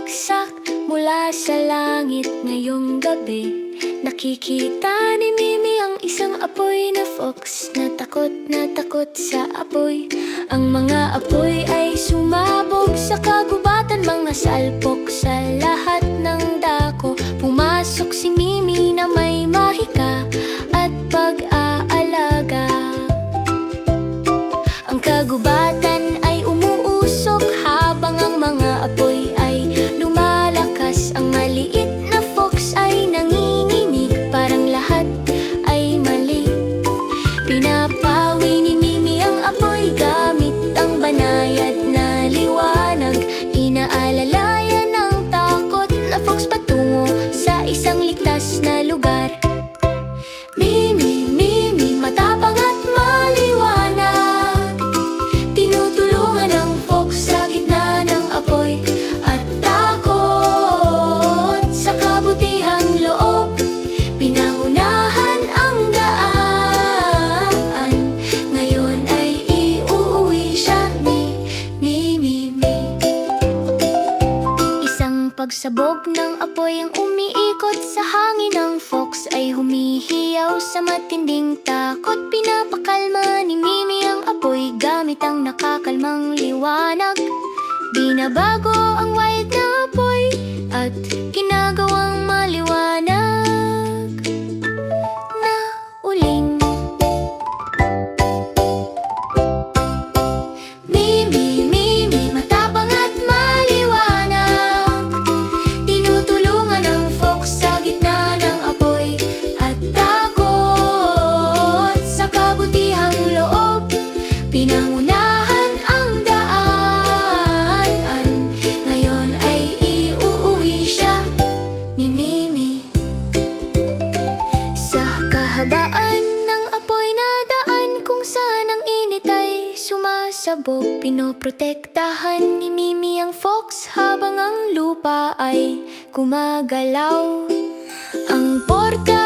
bumabagsak mula sa langit ngayong gabi. Nakikita ni Mimi ang isang apoy na fox na takot sa apoy. Ang mga apoy ay sumabog sa kagubatan, mga salpok sa lahat ng dako. Pumasok si Mimi na may mahika at pag-aalaga. Ang kagubatan ay umuusok habang ang mga apoy ay lumalakas. Ang maliit na fox ay nanginginig, parang lahat ay mali. Pinapawi ni Mimi ang apoy gamit ang banayad na liwanag. Inaalalayan ng takot na fox patungo sa isang ligtas na lugar. Mimi, Mimi, matapang at maliwanag. Tinutulungan ang fox sa gitna ng apoy at takot sa kabutihang loob. Pinangunahan ang daan, ngayon ay iuuwi siya ni Mimi. Isang pagsabog ng apoy ang umiikot sa hangin. Ang fox ay humihiyaw sa matinding takot. Pinapakalma ni Mimi ang apoy gamit ang nakakalmang liwanag. Binabago ang wild na apoy at ginagawang maliwanag na uling. Mimi, Mimi, matapang at maliwanag. Tinutulungan ang fox sa gitna ng apoy at takot sa kabutihang loob. Pinangunahan ang daan, ngayon ay iuuwi siya ni Mimi. Sa kahabaan ng apoy na daan kung saan ang init ay sumasabog, pinoprotektahan ni Mimi ang fox habang ang lupa ay gumagalaw. Ang porta